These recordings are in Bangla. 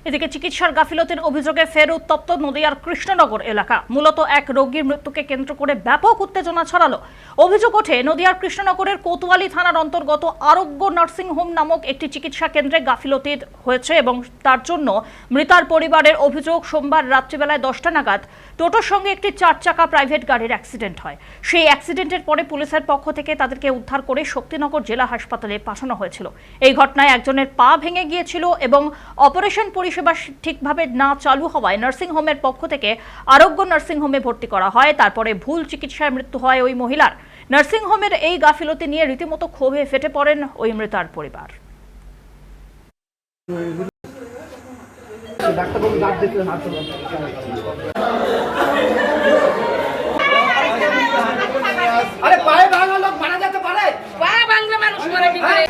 এদিকে চিকিৎসার গাফিলতির অভিযোগে ফের উত্তপ্ত নদিয়ার কৃষ্ণনগর এলাকা। মূলত এক রোগীর মৃত্যুকে কেন্দ্র করে ব্যাপক উত্তেজনা ছড়ালো। অভিযোগ ওঠে নদিয়ার কৃষ্ণনগরের কোতোয়ালি থানার অন্তর্গত আরোগ্য নার্সিং হোম নামক একটি চিকিৎসা কেন্দ্রে গাফিলতি হয়েছে এবং তার জন্য মৃতার পরিবারের অভিযোগ সোমবার রাত্রিবেলায় 10টা নাগাদ টোটোর সঙ্গে একটি 4 চাকা প্রাইভেট গাড়ির অ্যাক্সিডেন্ট হয়। সেই অ্যাক্সিডেন্টের পরে পুলিশের পক্ষ থেকে তাদেরকে উদ্ধার করে শক্তিনগর জেলা হাসপাতালে পাঠানো হয়েছিল। এই ঘটনায় একজনের পা ভেঙে গিয়েছিল এবং অপারেশন পরিষেবা ঠিকভাবে না চালু হওয়ায় নার্সিং হোমের পক্ষ থেকে আরোগ্য নার্সিং হোমে ভর্তি করা হয়। তারপরে ভুল চিকিৎসায় মৃত্যু হয় ওই মহিলার। নার্সিং হোমের এই গাফিলতি নিয়ে রীতিমতো ক্ষোভে ফেটে পড়েন ওই মৃতার পরিবার। আরে পায়ে ভাঙা লোক মারা যেতে পারে? পা ভাঙলে মানুষ মরে কি করে?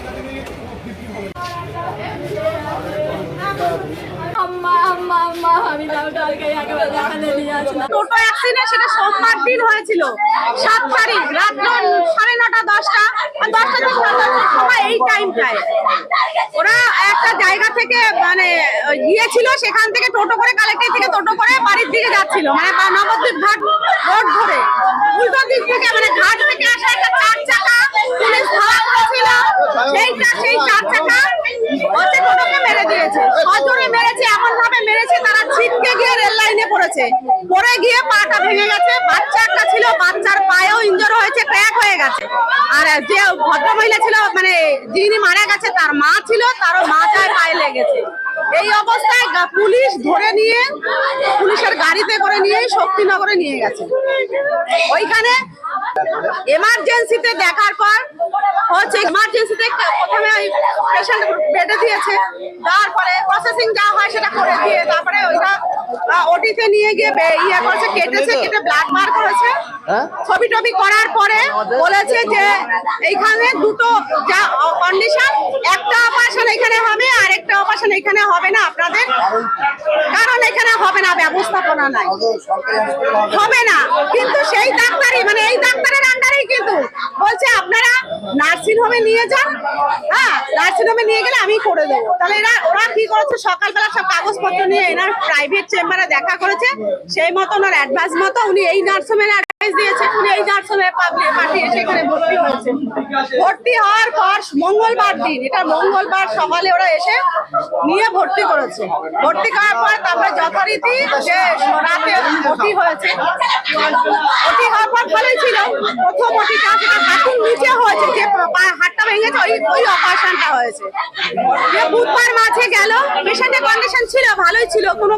টোটো অ্যাক্সিডেন্ট সেটা সোমবার দিন হয়েছিল, 7 তারিখ রাত 9:30 10টা আর 10টা থেকে 9টার সময় এই টাইমটায় ওরা একটা জায়গা থেকে মানে গিয়েছিল, সেখান থেকে টোটো করে কালেক্টর থেকে টোটো করে বাড়ির দিকে যাচ্ছিল, মানে নবদ্বীপ ঘাট রোড ধরে উল্টো দিক থেকে, মানে ঘাট থেকে আসা একটা 4 চাকা পুলিশ ধরা করেছিল। সেই 4 চাকা হচ্ছে টোটোকে মেরে দিয়েছে, সজোরে মেরেছে, এমন ভাবে মেরেছে তারা ছিটকে গিয়ে রেল লাইনে পড়েছে, পড়ে গিয়ে পাটা ভেঙে গেছে। বাচ্চা একটা ছিল, বাচ্চার পায়েও ইনজুর হয়েছে, ক্র্যাক হয়ে গেছে। আর যে ভদ্রমহিলা ছিল, মানে যিনি মারা গেছে তার মা ছিল, তারও মাথায় পায়ে লেগেছে। এই অবস্থায় পুলিশ ধরে নিয়ে পুলিশের গাড়িতে করে নিয়ে শক্তিনগরে নিয়ে গেছে। ওইখানে এমার্জেন্সিতে দেখার পর হচ্ছে ইমার্জেন্সিতে প্রথমে ওই পেশেন্ট বেডে দিয়েছে, তারপরে প্রসেসিং যা হয় সেটা করে দিয়ে তারপরে ওইটা ওটিতে নিয়ে গিয়ে ইয়ে করেছে, কেটেছে, কেটে ব্লাড বার করেছে। ছবি টবি করার পরে বলেছে যে এইখানে দুটো যা কন্ডিশন, একটা অপারেশন এখানে হবে আর একটা অপারেশন এখানে হবে না আপনাদের, কারণ এখানে হবে না, ব্যবস্থাপনা নাই, হবে না। কিন্তু সেই ডাক্তারই, মানে এই ডাক্তারের আন্ডারেই কিন্তু বলছে আপনারা নার্সিং হোমে নিয়ে যান, হ্যাঁ নার্সিং হোমে নিয়ে গেলে আমি করে দেবো। তাহলে ওরা কি করেছে, সকালবেলা সব কাগজপত্র নিয়ে এনার প্রাইভেট চেম্বারে দেখা করেছে, সেই মতো ওনার অ্যাডভাইস মতো উনি এই নার্সিংহোমের অ্যাডভাইস দিয়েছে, উনি এই নার্সিংহোমে পাঠিয়ে সেখানে ভর্তি হয়েছে। ভর্তি হওয়ার পর মঙ্গলবার দিন, এটা মঙ্গলবার সকালে ওরা এসে নিয়ে ভর্তি করেছে। ভর্তি করার পর তারপরে যথারীতি যে রাতে ভর্তি হয়েছে, ভর্তি হওয়ার পর ভালোই ছিল। প্রথম ভর্তিটা সেটা হাঁটুর নিচে হয়েছে, যে হাতটা ভেঙেছে ওই অপারেশনটা হয়েছে। যে বুধবার মাঝে গেল, পেশেন্টের কন্ডিশন ছিল ভালোই ছিল, কোনো